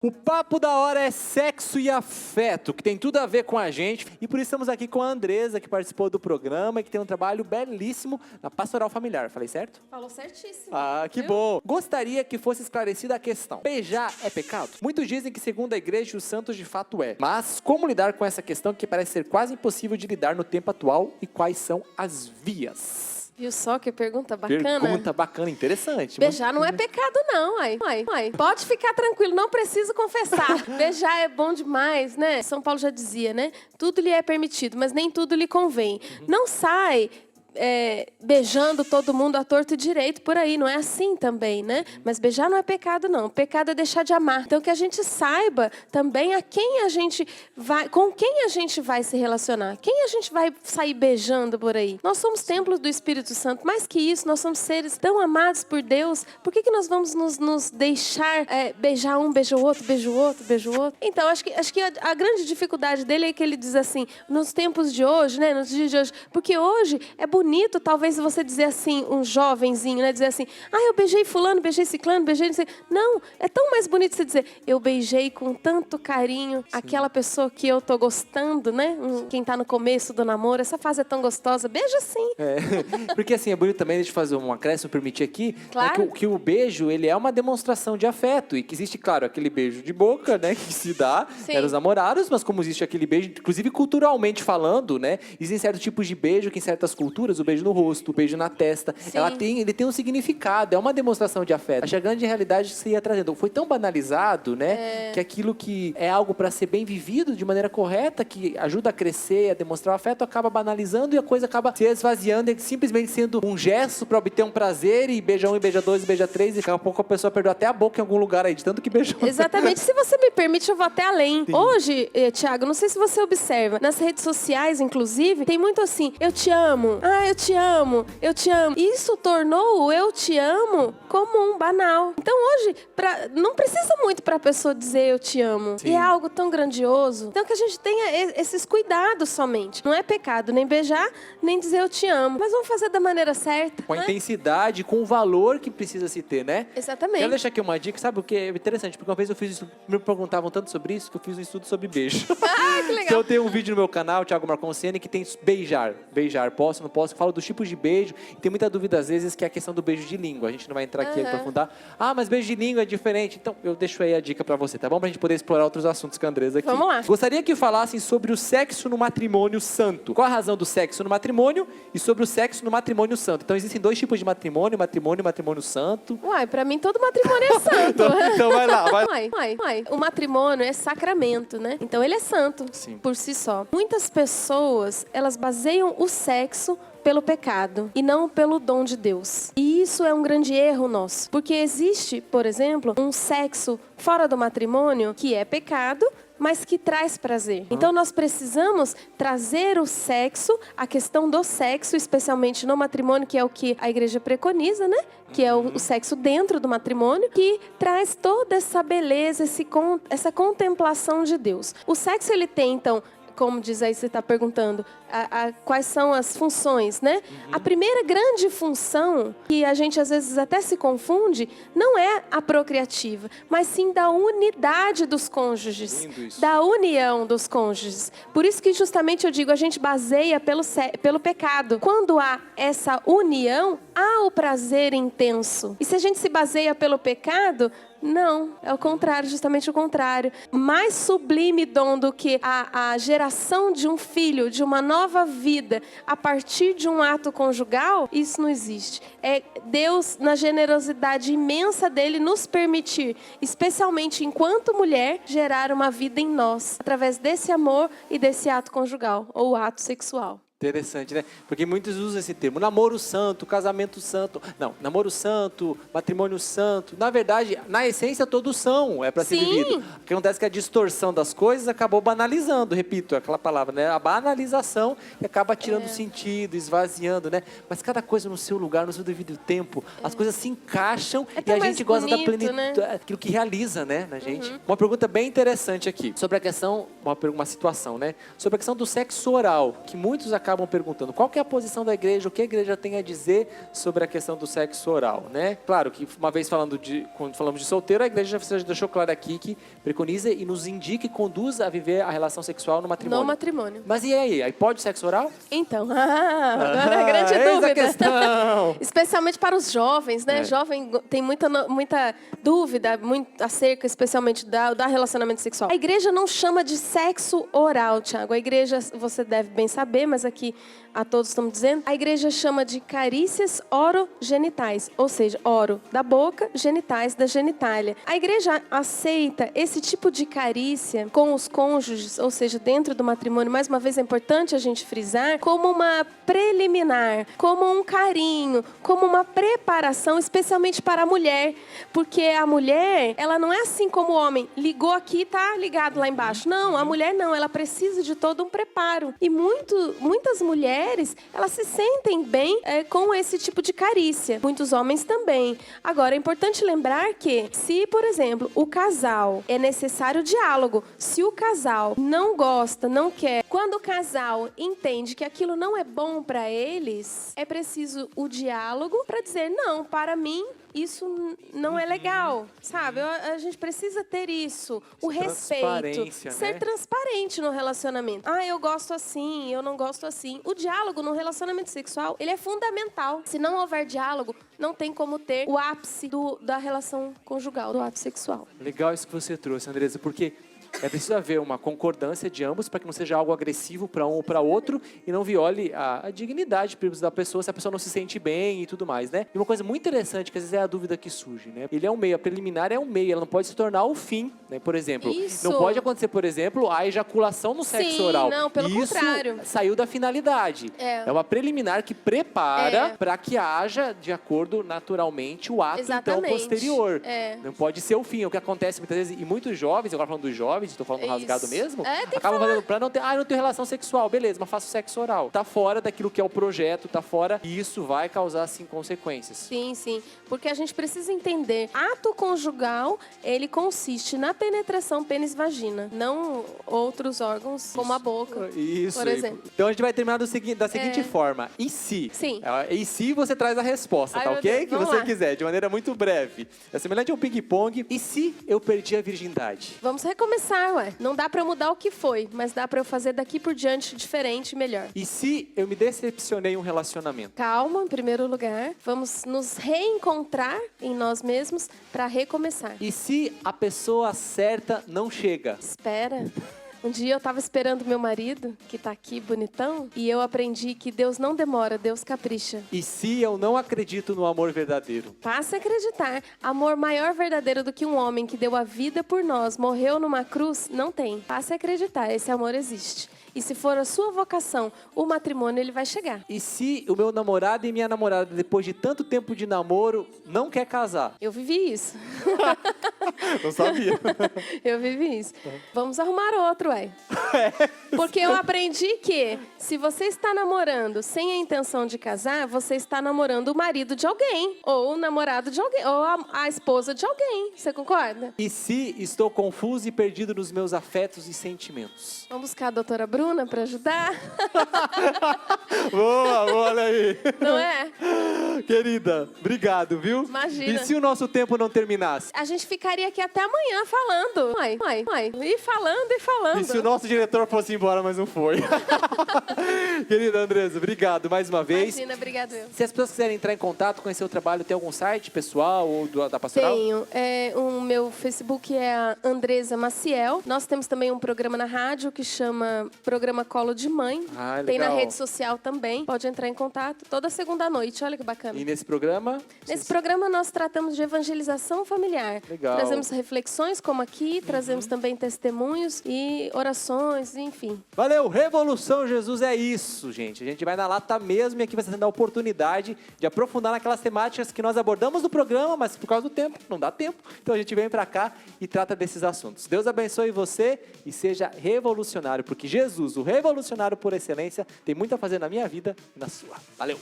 O papo da hora é sexo e afeto, que tem tudo a ver com a gente. E por isso estamos aqui com a Andresa, que participou do programa e que tem um trabalho belíssimo na pastoral familiar. Falei certo? Falou certíssimo. Ah, que bom. Gostaria que fosse esclarecida a questão. Beijar é pecado? Muitos dizem que segundo a igreja os santos de fato é. Mas como lidar com essa questão que parece ser quase impossível de lidar no tempo atual e quais são as vias? Viu só que pergunta bacana? Pergunta bacana, interessante. Beijar não é pecado não, ai. Pode ficar tranquilo, não preciso confessar. Beijar é bom demais, né? São Paulo já dizia, né? Tudo lhe é permitido, mas nem tudo lhe convém. Não sai beijando todo mundo à torto e direito por aí, não é assim também, né? Mas beijar não é pecado não, pecado é deixar de amar. Então que a gente saiba também a quem a gente vai, com quem a gente vai se relacionar, quem a gente vai sair beijando por aí. Nós somos templos do Espírito Santo, mais que isso, nós somos seres tão amados por Deus, por que nós vamos nos deixar beijar um, beija o outro, beija o outro, beija o outro? Então acho que a grande dificuldade dele é que ele diz assim, nos tempos de hoje, né, nos dias de hoje, porque hoje é bonito, talvez você dizer assim, um jovenzinho, né? Dizer assim, eu beijei fulano, beijei ciclano, beijei... Não, é tão mais bonito você dizer, eu beijei com tanto carinho aquela pessoa que eu tô gostando, né? Quem tá no começo do namoro, essa fase é tão gostosa, beija sim. Porque assim, é bonito também, deixa eu fazer um acréscimo, permitir aqui, claro. que o beijo, ele é uma demonstração de afeto, e que existe, claro, aquele beijo de boca, né? Que se dá entre os namorados, mas como existe aquele beijo, inclusive culturalmente falando, né? Existem certos tipos de beijo que em certas culturas, o beijo no rosto, o beijo na testa, ele tem um significado, é uma demonstração de afeto. Acho que a grande realidade que você ia trazendo foi tão banalizado, né, que aquilo que é algo para ser bem vivido de maneira correta, que ajuda a crescer, a demonstrar o afeto, acaba banalizando e a coisa acaba se esvaziando e simplesmente sendo um gesto para obter um prazer e beija um, e beija dois, e beija três, e daqui a pouco a pessoa perdeu até a boca em algum lugar aí, de tanto que beijou. Exatamente. Se você me permite, eu vou até além. Sim. Hoje, Thiago, não sei se você observa, nas redes sociais, inclusive, tem muito assim, eu te amo, eu te amo, eu te amo. Isso tornou o eu te amo comum, banal. Então hoje, não precisa muito para a pessoa dizer eu te amo. Sim. E é algo tão grandioso. Então que a gente tenha esses cuidados somente. Não é pecado nem beijar, nem dizer eu te amo. Mas vamos fazer da maneira certa. Com a intensidade, com o valor que precisa se ter, né? Exatamente. Quero deixar aqui uma dica, sabe o que é interessante? Porque uma vez eu fiz isso, me perguntavam tanto sobre isso, que eu fiz um estudo sobre beijo. Que legal. Então eu tenho um vídeo no meu canal, Thiago Marconciani, que tem beijar. Beijar, posso, não posso, falo dos tipos de beijo. E tem muita dúvida às vezes que é a questão do beijo de língua. A gente não vai entrar aqui e aprofundar. Mas beijo de língua é diferente. Então eu deixo aí a dica pra você, tá bom? Pra gente poder explorar outros assuntos com a Andresa aqui. Vamos lá. Gostaria que falassem sobre o sexo no matrimônio santo. Qual a razão do sexo no matrimônio e sobre o sexo no matrimônio santo? Então existem dois tipos de matrimônio, matrimônio e matrimônio santo. Pra mim todo matrimônio é santo. então vai lá. O matrimônio é sacramento, né? Então ele é santo. Sim. Por si só. Muitas pessoas, elas baseiam o sexo pelo pecado e não pelo dom de Deus. E isso é um grande erro nosso. Porque existe, por exemplo, um sexo fora do matrimônio que é pecado, mas que traz prazer. Então nós precisamos trazer o sexo, a questão do sexo, especialmente no matrimônio, que é o que a igreja preconiza, né? Que é o sexo dentro do matrimônio, que traz toda essa beleza, essa contemplação de Deus. O sexo, ele tem, então, como diz aí, você está perguntando, quais são as funções, né? A primeira grande função, que a gente às vezes até se confunde, não é a procriativa, mas sim da unidade dos cônjuges, da união dos cônjuges. Por isso que justamente eu digo, a gente baseia pelo pecado. Quando há essa união, há o prazer intenso. E se a gente se baseia pelo pecado, não, é o contrário, justamente o contrário. Mais sublime dom do que a geração de um filho, de uma nova vida, a partir de um ato conjugal, isso não existe. É Deus, na generosidade imensa dele, nos permitir, especialmente enquanto mulher, gerar uma vida em nós, através desse amor e desse ato conjugal, ou ato sexual. Interessante, né? Porque muitos usam esse termo, namoro santo, casamento santo. Não, namoro santo, matrimônio santo. Na verdade, na essência, todos são, é para ser vivido. O que acontece é que a distorção das coisas acabou banalizando, repito, aquela palavra, né? A banalização que acaba tirando sentido, esvaziando, né? Mas cada coisa no seu lugar, no seu devido tempo, as coisas se encaixam e a gente gosta da plenitude, né? Aquilo que realiza, né, na gente. Uma pergunta bem interessante aqui, sobre a questão, uma situação, né? Sobre a questão do sexo oral, que muitos acabam acabam perguntando qual que é a posição da igreja, o que a igreja tem a dizer sobre a questão do sexo oral, né? Claro que uma vez quando falamos de solteiro, a igreja já deixou claro aqui que preconiza e nos indica e conduz a viver a relação sexual no matrimônio. No matrimônio. Mas e aí? Aí pode sexo oral? Então, agora é a grande eis dúvida. a questão. Especialmente para os jovens, né? Jovem tem muita dúvida acerca, especialmente, da relacionamento sexual. A igreja não chama de sexo oral, Tiago. A igreja, você deve bem saber, mas aqui a todos estamos dizendo, a igreja chama de carícias orogenitais, ou seja, oro da boca, genitais da genitália. A igreja aceita esse tipo de carícia com os cônjuges, ou seja, dentro do matrimônio, mais uma vez é importante a gente frisar, como uma preliminar, como um carinho, como uma preparação, especialmente para a mulher, porque a mulher, ela não é assim como o homem, ligou aqui, tá ligado lá embaixo. Não, a mulher não, ela precisa de todo um preparo. E muitas mulheres, elas se sentem bem com esse tipo de carícia. Muitos homens também. Agora, é importante lembrar que, se, por exemplo, o casal é necessário diálogo, se o casal não gosta, não quer, quando o casal entende que aquilo não é bom para eles, é preciso o diálogo para dizer, não, para mim, isso não é legal, sabe? A gente precisa ter isso, o respeito, ser transparente no relacionamento. Ah, eu gosto assim, eu não gosto assim. O diálogo no relacionamento sexual, ele é fundamental. Se não houver diálogo, não tem como ter o ápice da relação conjugal, do ato sexual. Legal isso que você trouxe, Andresa, porque é preciso haver uma concordância de ambos para que não seja algo agressivo para um ou para outro e não viole a dignidade da pessoa, se a pessoa não se sente bem e tudo mais, né? E uma coisa muito interessante, que às vezes é a dúvida que surge, né? Ele é um meio, a preliminar é um meio, ela não pode se tornar o fim, né? Por exemplo, isso. Não pode acontecer, por exemplo, a ejaculação no sexo oral. Não, pelo contrário. Saiu da finalidade. É uma preliminar que prepara para que haja, de acordo naturalmente, o ato então posterior. Não pode ser o fim. É o que acontece muitas vezes, e muitos jovens, agora falando dos jovens, estou falando rasgado mesmo, acabam fazendo pra não ter, não tenho relação sexual, beleza, mas faço sexo oral. Tá fora daquilo que é o projeto, tá fora, e isso vai causar, sim, consequências. Sim, porque a gente precisa entender, ato conjugal, ele consiste na penetração pênis-vagina, não outros órgãos, como a boca, isso, por exemplo. Então a gente vai terminar da seguinte forma, e se? Sim. E se você traz a resposta, tá ok? Que você quiser, de maneira muito breve. É semelhante a um ping-pong. E se eu perdi a virgindade? Vamos recomeçar, ué. Não dá pra mudar o que foi, mas dá pra eu fazer daqui por diante diferente e melhor. E se eu me decepcionei em um relacionamento? Calma, em primeiro lugar. Vamos nos reencontrar em nós mesmos pra recomeçar. E se a pessoa certa não chega? Espera. Um dia eu tava esperando meu marido, que tá aqui bonitão, e eu aprendi que Deus não demora, Deus capricha. E se eu não acredito no amor verdadeiro? Passe a acreditar. Amor maior verdadeiro do que um homem que deu a vida por nós, morreu numa cruz, não tem. Passe a acreditar, esse amor existe. E se for a sua vocação, o matrimônio, ele vai chegar. E se o meu namorado e minha namorada, depois de tanto tempo de namoro, não quer casar? Eu vivi isso. Não sabia. Eu vivi isso. Vamos arrumar outro, ué. Porque eu aprendi que se você está namorando sem a intenção de casar, você está namorando o marido de alguém, ou o namorado de alguém, ou a esposa de alguém. Você concorda? E se estou confuso e perdido nos meus afetos e sentimentos? Vamos buscar a doutora Bruna para ajudar? Boa, olha aí. Não é? Querida, obrigado, viu? Imagina. E se o nosso tempo não terminasse? A gente ficaria aqui até amanhã falando. E falando e falando. E se o nosso diretor fosse embora, mas não foi? Querida Andresa, obrigado mais uma vez. Imagina, obrigado eu. Se as pessoas quiserem entrar em contato, conhecer o trabalho, tem algum site pessoal ou da Pastoral? Tenho. O meu Facebook é a Andresa Maciel. Nós temos também um programa na rádio que chama Programa Colo de Mãe. Ah, tem legal. na rede social também. Pode entrar em contato toda segunda-noite. Olha que bacana. E nesse programa? Nesse programa nós tratamos de evangelização familiar. Legal. Trazemos reflexões como aqui, trazemos também testemunhos e orações, enfim. Valeu! Revolução Jesus é isso, gente. A gente vai na lata mesmo e aqui vai sendo a oportunidade de aprofundar naquelas temáticas que nós abordamos no programa, mas por causa do tempo, não dá tempo. Então a gente vem pra cá e trata desses assuntos. Deus abençoe você e seja revolucionário, porque Jesus, o revolucionário por excelência, tem muito a fazer na minha vida e na sua. Valeu!